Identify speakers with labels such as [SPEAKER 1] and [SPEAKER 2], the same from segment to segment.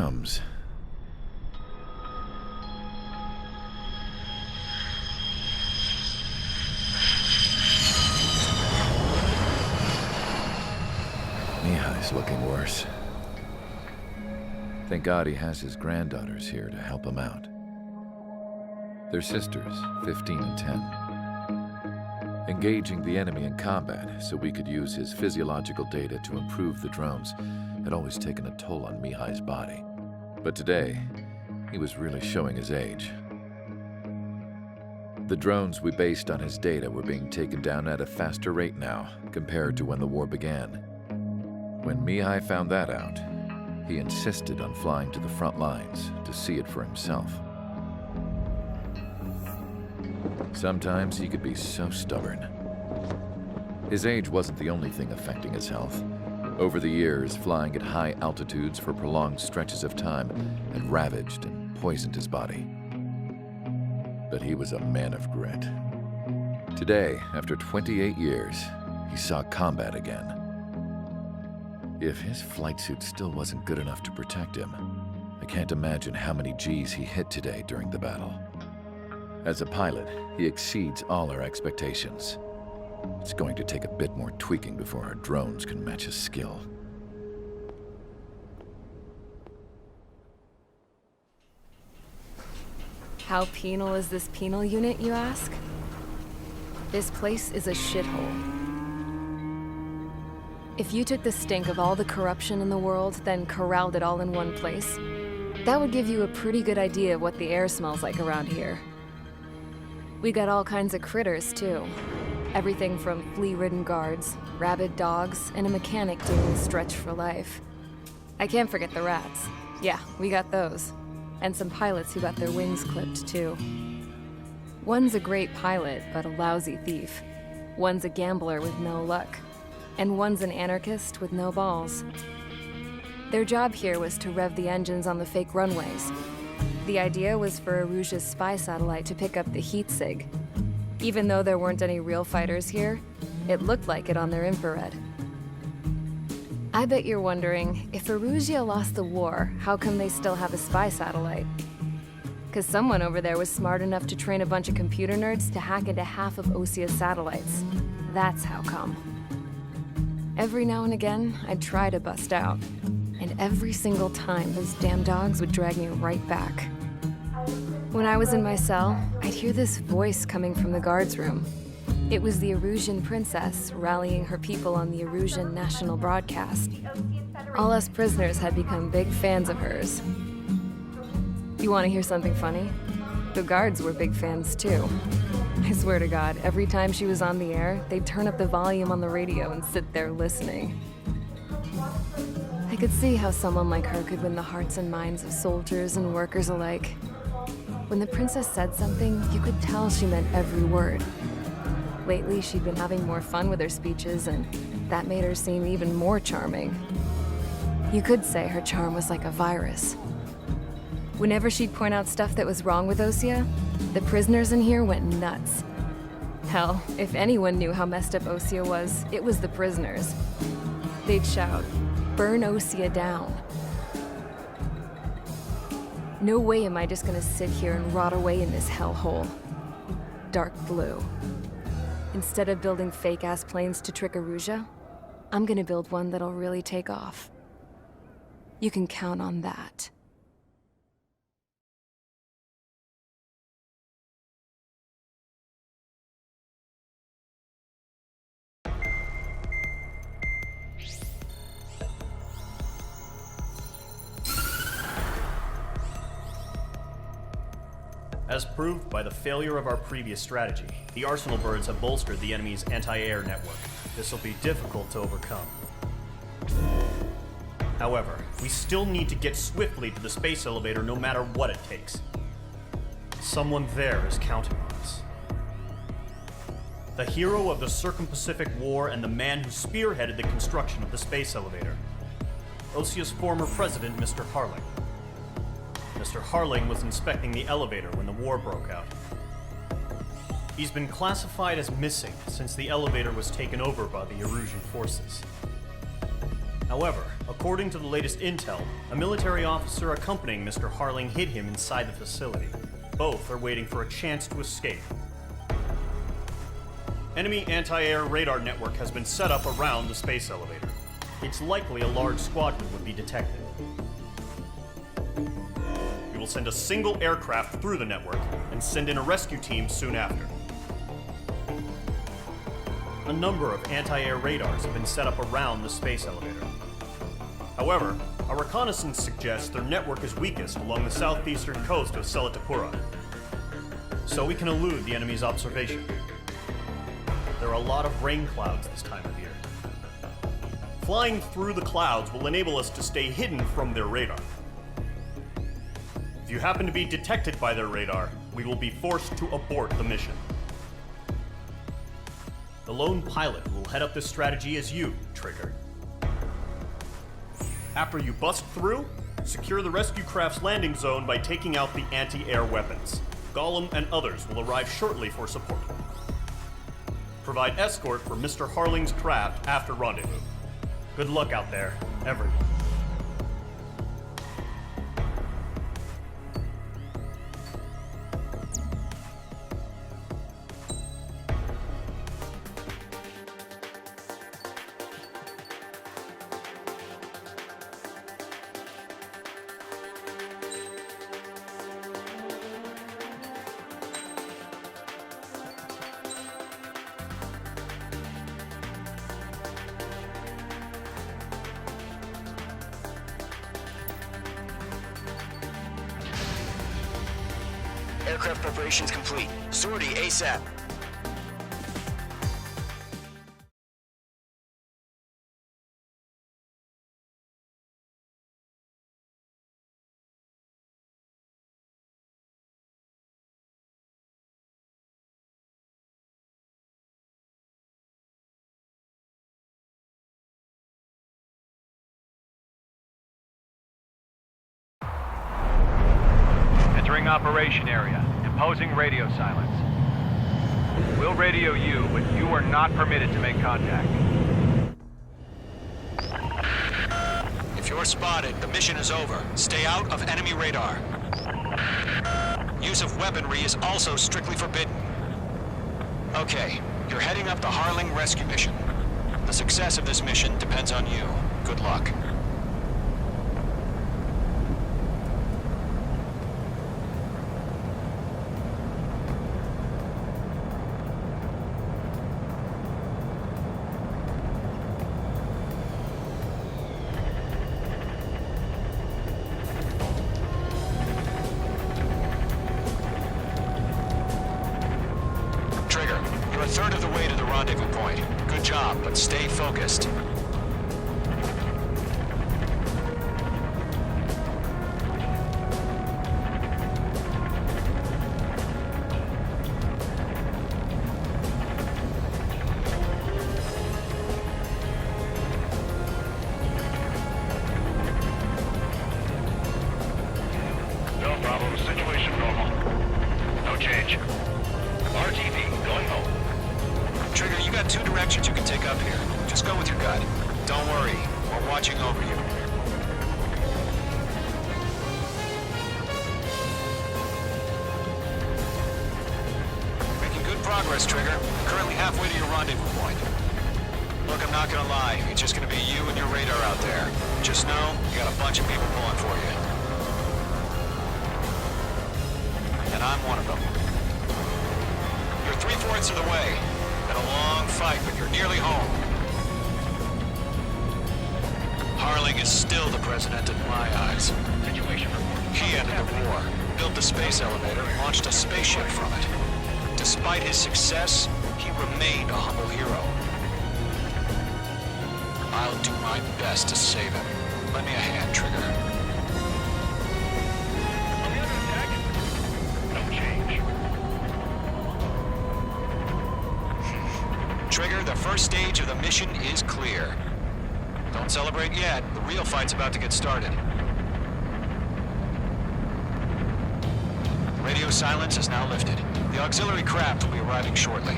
[SPEAKER 1] comes. Mihai's looking worse. Thank God he has his granddaughters here to help him out. They're sisters, 15 and 10. Engaging the enemy in combat so we could use his physiological data to improve the drones had always taken a toll on Mihai's body. But today, he was really showing his age. The drones we based on his data were being taken down at a faster rate now compared to when the war began. When Mihai found that out, he insisted on flying to the front lines to see it for himself. Sometimes he could be so stubborn. His age wasn't the only thing affecting his health. Over the years, flying at high altitudes for prolonged stretches of time had ravaged and poisoned his body. But he was a man of grit. Today, after 28 years, he saw combat again. If his flight suit still wasn't good enough to protect him, I can't imagine how many Gs he hit today during the battle. As a pilot, he exceeds all our expectations. It's going to take a bit more tweaking before our drones can match his skill.
[SPEAKER 2] How penal is this penal unit, you ask? This place is a shithole. If you took the stink of all the corruption in the world, then corralled it all in one place, that would give you a pretty good idea of what the air smells like around here. We got all kinds of critters, too. Everything from flea-ridden guards, rabid dogs, and a mechanic doing the stretch for life. I can't forget the rats. Yeah, we got those. And some pilots who got their wings clipped, too. One's a great pilot, but a lousy thief. One's a gambler with no luck. And one's an anarchist with no balls. Their job here was to rev the engines on the fake runways. The idea was for Aruja's spy satellite to pick up the heat sig. Even though there weren't any real fighters here, it looked like it on their infrared. I bet you're wondering, if Aruja lost the war, how come they still have a spy satellite? 'Cause someone over there was smart enough to train a bunch of computer nerds to hack into half of Osia's satellites. That's how come. Every now and again, I'd try to bust out. And every single time, those damn dogs would drag me right back. When I was in my cell, I'd hear this voice coming from the guards room. It was the Erusian princess rallying her people on the Erusian national broadcast. All us prisoners had become big fans of hers. You want to hear something funny? The guards were big fans too. I swear to God, every time she was on the air, they'd turn up the volume on the radio and sit there listening. I could see how someone like her could win the hearts and minds of soldiers and workers alike. When the princess said something, you could tell she meant every word. Lately, she'd been having more fun with her speeches, and that made her seem even more charming. You could say her charm was like a virus. Whenever she'd point out stuff that was wrong with Osia, the prisoners in here went nuts. Hell, if anyone knew how messed up Osia was, it was the prisoners. They'd shout, "Burn Osia down." No way am I just gonna sit here and rot away in this hellhole. Dark blue. Instead of building fake-ass planes to trick Aruja, I'm gonna build one that'll really take off. You can count on that.
[SPEAKER 3] As proved by the failure of our previous strategy, the Arsenal birds have bolstered the enemy's anti-air network. This will be difficult to overcome. However, we still need to get swiftly to the space elevator no matter what it takes. Someone there is counting on us. The hero of the Circum-Pacific War and the man who spearheaded the construction of the space elevator. Osia's former president, Mr. Harling. Mr. Harling was inspecting the elevator when the war broke out. He's been classified as missing since the elevator was taken over by the Erusian forces. However, According to the latest intel, a military officer accompanying Mr. Harling hid him inside the facility. Both are waiting for a chance to escape. Enemy anti-air radar network has been set up around the space elevator. It's likely a large squadron would be detected. We will send a single aircraft through the network and send in a rescue team soon after. A number of anti-air radars have been set up around the space elevator. However, our reconnaissance suggests their network is weakest along the southeastern coast of Selatapura, so we can elude the enemy's observation. There are a lot of rain clouds this time of year. Flying through the clouds will enable us to stay hidden from their radar. If you happen to be detected by their radar, we will be forced to abort the mission. The lone pilot will head up this strategy as you, Trigger. After you bust through, secure the rescue craft's landing zone by taking out the anti-air weapons. Gollum and others will arrive shortly for support. Provide escort for Mr. Harling's craft after rendezvous. Good luck out there, everyone.
[SPEAKER 4] Aircraft preparations complete. Sortie ASAP.
[SPEAKER 5] Entering operation area. Imposing radio silence. We'll radio you, but you are not permitted to make contact.
[SPEAKER 4] If you're spotted, the mission is over. Stay out of enemy radar. Use of weaponry is also strictly forbidden. Okay, you're heading up the Harling rescue mission. The success of this mission depends on you. Good luck. You're a third of the way to the rendezvous point. Good job, but stay focused.
[SPEAKER 5] No problem. Situation normal. No change. RTV, going home.
[SPEAKER 4] Trigger, you got two directions you can take up here. Just go with your gut. Don't worry, we're watching over you. Making good progress, Trigger. Currently halfway to your rendezvous point. Look, I'm not gonna lie. It's just gonna be you and your radar out there. Just know, you got a bunch of people pulling for you. And I'm one of them. You're 3/4 of the way. Been a long fight, but you're nearly home. Harling is still the president in my eyes.
[SPEAKER 5] Situation report.
[SPEAKER 4] He ended the war, built the space elevator, and launched a spaceship from it. Despite his success, he remained a humble hero. I'll do my best to save him. Lend me a hand, Trigger.
[SPEAKER 5] Are we under attack? No change.
[SPEAKER 4] Trigger, the first stage of the mission is clear. Don't celebrate yet. The real fight's about to get started. Radio silence is now lifted. The auxiliary craft will be arriving shortly.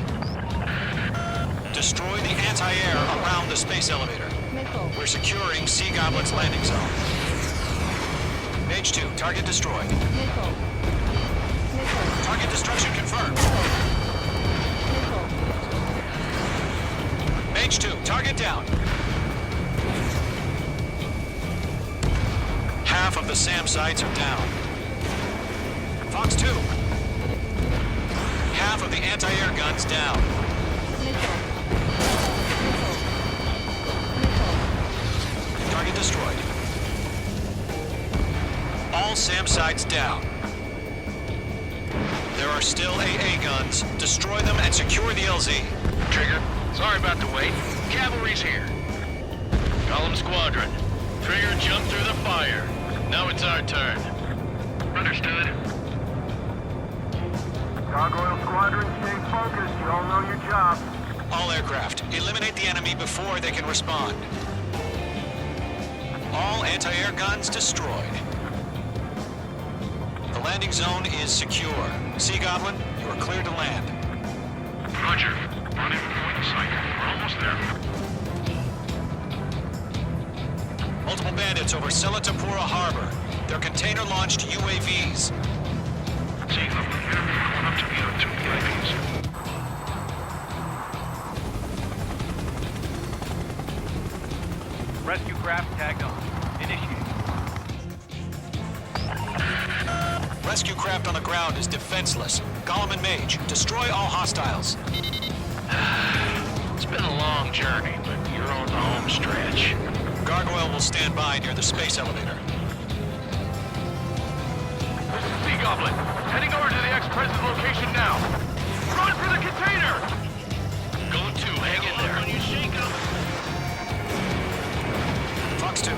[SPEAKER 4] Destroy the anti-air around the space elevator. We're securing Sea Goblin's landing zone. Mage 2, target destroyed. Target destruction confirmed. Mage 2, target down. Half of the SAM sites are down. Fox 2. Half of the anti-air guns down. Target destroyed. All SAM sites down. There are still AA guns. Destroy them and secure the LZ.
[SPEAKER 6] Trigger, sorry about the wait. Cavalry's here. Column Squadron. Trigger jumped through the fire. Now it's our turn. Understood.
[SPEAKER 7] Gargoyle Squadron, stay focused. You all know your job.
[SPEAKER 4] All aircraft, eliminate the enemy before they can respond. All anti-air guns destroyed. The landing zone is secure. Sea Goblin, you are cleared to land.
[SPEAKER 6] Roger. Running point sight. We're almost there.
[SPEAKER 4] Multiple bandits over Selatapura Harbor. They're container-launched UAVs.
[SPEAKER 6] See them. Enemy going up to the other two UAVs.
[SPEAKER 5] Rescue craft tagged on. Initiate.
[SPEAKER 4] Rescue craft on the ground is defenseless. Gollum and Mage, destroy all hostiles.
[SPEAKER 6] It's been a long journey, but you're on the home stretch.
[SPEAKER 4] Gargoyle will stand by near the space elevator.
[SPEAKER 6] This is Sea Goblin. Heading over to the ex-president's location now. Run for the container! Go to, hang in there. When you shake them.
[SPEAKER 4] Fox 2.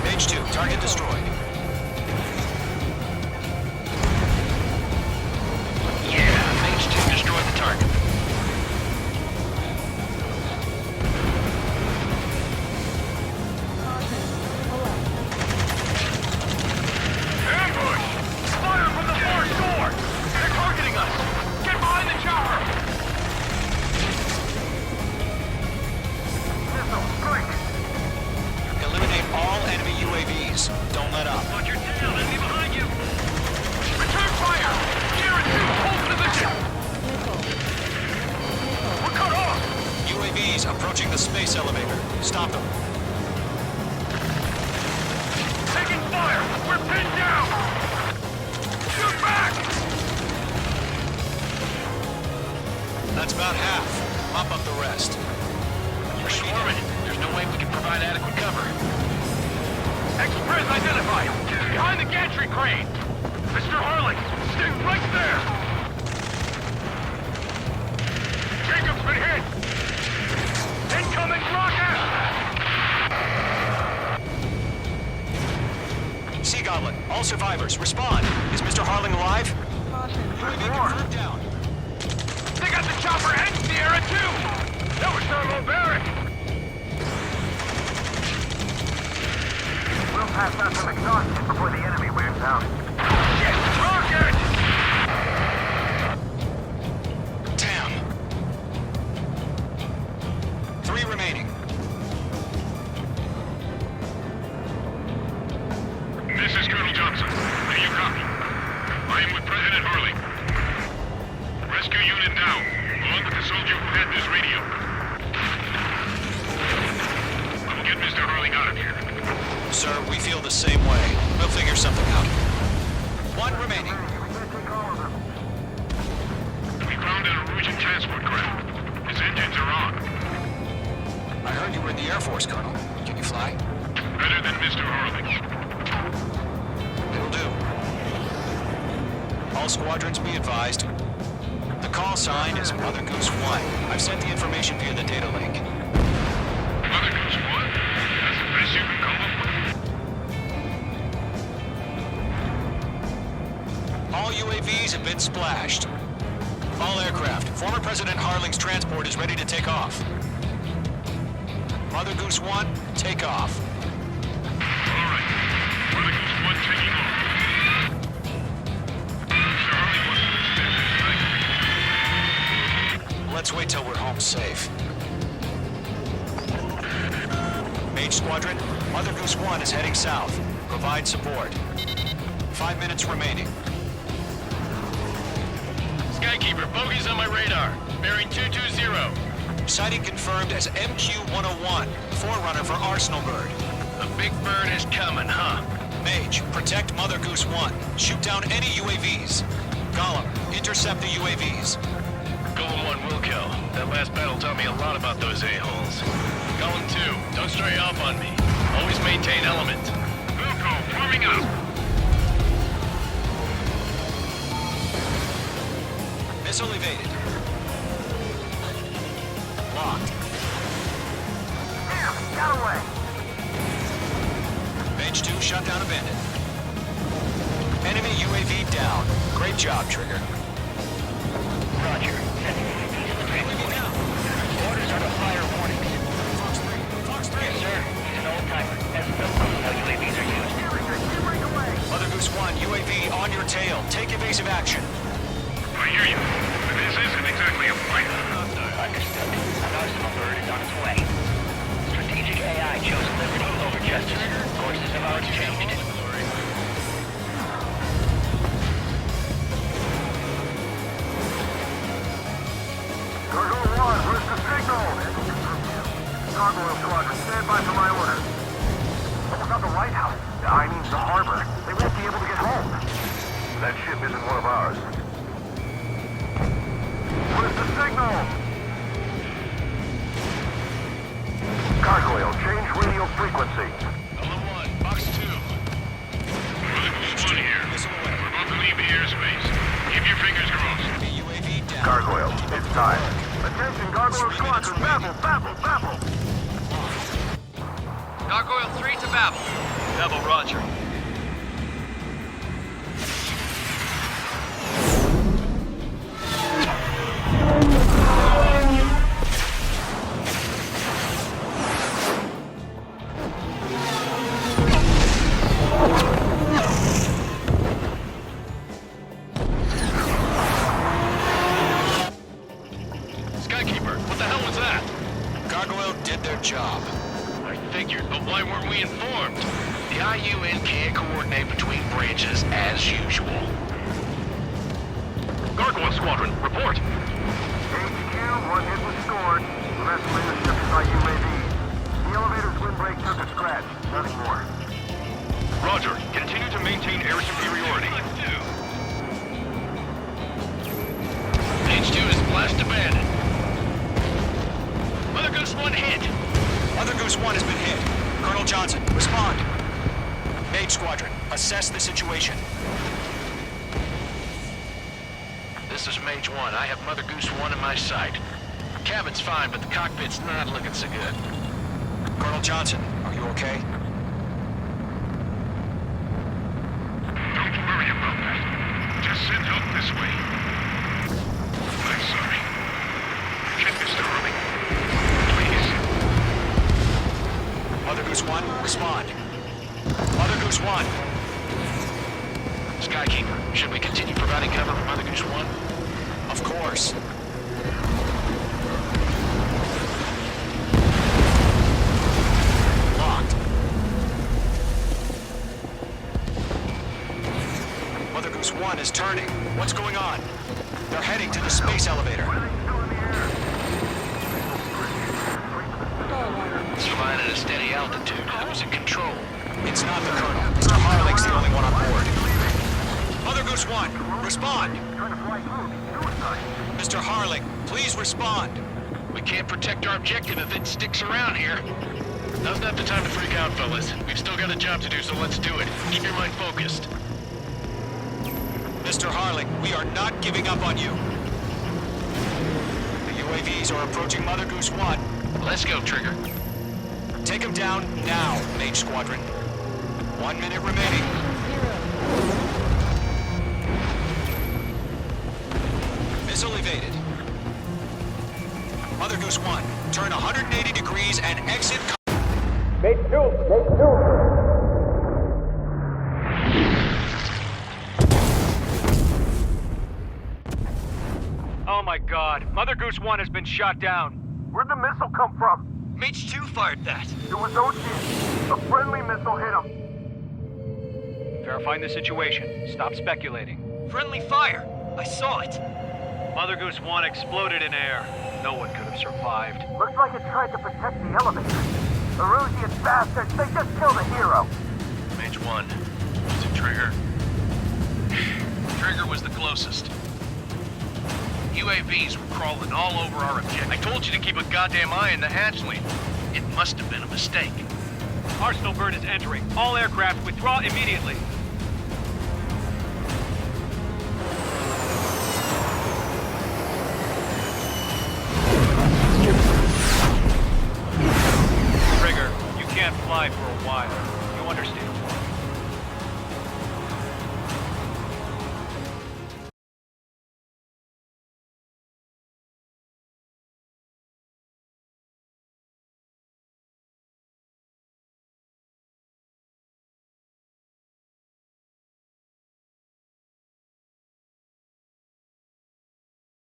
[SPEAKER 4] Mage 2, target destroyed.
[SPEAKER 6] Yeah, Mage 2 destroyed the target. Ambush! Fire from the far shore! They're targeting us! Get behind the chopper!
[SPEAKER 7] Missile, strike!
[SPEAKER 4] Eliminate all enemy UAVs. Don't let up.
[SPEAKER 6] Watch your tail, enemy behind you! Return fire! Gear and 2, hold position! We're cut off!
[SPEAKER 4] UAVs approaching the space elevator. Stop them.
[SPEAKER 6] Taking fire! We're pinned down! Shoot back!
[SPEAKER 4] That's about half. Mop up the rest.
[SPEAKER 6] We're swarming. There's no way we can provide adequate cover. Express identified! Behind the gantry crane! Mr. Harling, stay right there! Jacob's been hit! Incoming rocket!
[SPEAKER 4] Sea Goblin, all survivors, respond. Is Mr. Harling alive? UAV confirmed down.
[SPEAKER 6] They got the chopper and Sierra too! That was thermobaric!
[SPEAKER 7] We'll pass out some exhaustion before the enemy wears out.
[SPEAKER 6] Get target!
[SPEAKER 4] Damn. 3 remaining.
[SPEAKER 6] This is Colonel Johnson. Do you copy? I am with President Harling. Rescue unit down, along with the soldier who had this radio. I will get Mr. Harling out of here.
[SPEAKER 4] Sir, we feel the same way. We'll figure something out. 1 remaining.
[SPEAKER 7] We can't take all of them.
[SPEAKER 6] We found an Norwegian transport craft. His engines are on.
[SPEAKER 4] I heard you were in the Air Force, Colonel. Can you fly?
[SPEAKER 6] Better than Mr. Harling.
[SPEAKER 4] It'll do. All squadrons be advised. The call sign is Mother Goose 1. I've sent the information via the data link.
[SPEAKER 6] Mother Goose 1? That's the best you can come up with?
[SPEAKER 4] All UAVs have been splashed. All aircraft. Former President Harling's transport is ready to take off. Mother Goose 1, take off.
[SPEAKER 6] All right. Mother Goose 1 taking off. Mr. Harling wants to spend this night.
[SPEAKER 4] Let's wait till we're home safe. Squadron. Mother Goose 1 is heading south. Provide support. 5 minutes remaining.
[SPEAKER 6] Skykeeper, bogey's on my radar. Bearing 220.
[SPEAKER 4] Sighting confirmed as MQ-101, forerunner for Arsenal Bird.
[SPEAKER 6] The big bird is coming, huh?
[SPEAKER 4] Mage, protect Mother Goose 1. Shoot down any UAVs. Gollum, intercept the UAVs.
[SPEAKER 6] Golem 1 will kill. That last battle taught me a lot about those a-holes. Golem 2, don't stray off on me. Always maintain element. Wilco, forming up.
[SPEAKER 4] Missile evaded. Locked.
[SPEAKER 7] Damn, got away.
[SPEAKER 4] Mage 2 shot down a bandit. Enemy UAV down. Great job, Trigger.
[SPEAKER 8] Roger. Sending UAVs to the transport. Orders are to fire warnings.
[SPEAKER 4] Fox 3. Fox 3.
[SPEAKER 8] Yes, sir. He's an old-timer. Has no clue how UAVs are used.
[SPEAKER 4] Mother Goose 1, UAV on your tail. Take evasive action.
[SPEAKER 6] I hear you. But this isn't exactly a fight.
[SPEAKER 8] Understood. An Arsenal bird is on its way. Strategic AI chose liberty over justice. Courses have already changed.
[SPEAKER 7] Cargo 1, where's the signal? Gargoyle Squadron, stand by for my order. What about the lighthouse? I mean the harbor. They won't be able to get home. That ship isn't one of ours. Where's the signal? Gargoyle, change radio frequency.
[SPEAKER 6] Golem 1, box 2. Mother Goose 1 here. We're about to leave the airspace. Keep your fingers crossed.
[SPEAKER 4] UAV down.
[SPEAKER 7] Gargoyle, it's time. Attention, Gargoyle Squadron, babble, babble, babble.
[SPEAKER 5] Gargoyle 3 to Babel. Babel, roger.
[SPEAKER 6] Skykeeper, what the hell was that?
[SPEAKER 4] Gargoyle did their job.
[SPEAKER 6] I figured, but why weren't we informed?
[SPEAKER 9] The IUN can't coordinate between branches as usual.
[SPEAKER 6] Gargoyle Squadron, report.
[SPEAKER 7] HQ, one hit was scored. The rest of the ship is by UAV. The elevator's windbreak took a scratch. Nothing more.
[SPEAKER 6] Roger, continue to maintain air superiority.
[SPEAKER 9] H2 is blast abandoned.
[SPEAKER 6] Mother Goose 1 hit.
[SPEAKER 4] Mother Goose 1 has been hit. Colonel Johnson, respond. Mage Squadron, assess the situation.
[SPEAKER 9] This is Mage 1. I have Mother Goose 1 in my sight. Cabin's fine, but the cockpit's not looking so good.
[SPEAKER 4] Colonel Johnson, are you okay?
[SPEAKER 6] Don't worry about that. Just send help this way. I'm sorry. Get Mr. Hurley. Please.
[SPEAKER 4] Mother Goose 1, respond. Mother Goose 1.
[SPEAKER 9] Skykeeper, should we continue providing cover for Mother Goose 1?
[SPEAKER 4] Of course. Locked. Mother Goose 1 is turning. What's going on? They're heading to the space elevator.
[SPEAKER 9] It's flying at a steady altitude. Who's in control?
[SPEAKER 4] It's not the Colonel. Mr. Harlick's the only one on board. Mother Goose 1, respond. Mr. Harlick, please respond.
[SPEAKER 9] We can't protect our objective if it sticks around here.
[SPEAKER 6] Now's not the time to freak out, fellas. We've still got a job to do, so let's do it. Keep your mind focused.
[SPEAKER 4] Mr. Harlick, we are not giving up on you. The UAVs are approaching Mother Goose 1.
[SPEAKER 9] Let's go, Trigger.
[SPEAKER 4] Take them down now, Mage Squadron. 1 minute remaining. Missile evaded. Mother Goose 1, turn 180 degrees and exit.
[SPEAKER 5] Oh my god. Mother Goose 1 has been shot down.
[SPEAKER 7] Where'd the missile come from?
[SPEAKER 6] Mage 2 fired that.
[SPEAKER 7] It was OG. A friendly missile hit him.
[SPEAKER 5] Verifying the situation. Stop speculating.
[SPEAKER 6] Friendly fire. I saw it.
[SPEAKER 5] Mother Goose 1 exploded in air. No one could have survived.
[SPEAKER 7] Looks like it tried to protect the elevator. The Rusian bastards, they just killed a hero.
[SPEAKER 9] Mage 1. Is it Trigger? Trigger was the closest. UAVs were crawling all over our objective. I told you to keep a goddamn eye in the hatchling. It must have been a mistake.
[SPEAKER 5] Arsenal bird is entering. All aircraft withdraw immediately. Trigger, you can't fly for a while. You understand?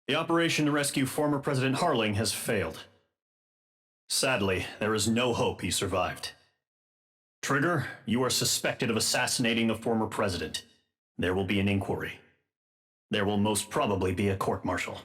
[SPEAKER 3] The operation to rescue former President Harling has failed. Sadly, there is no hope he survived. Trigger, you are suspected of assassinating the former president. There will be an inquiry. There will most probably be a court-martial.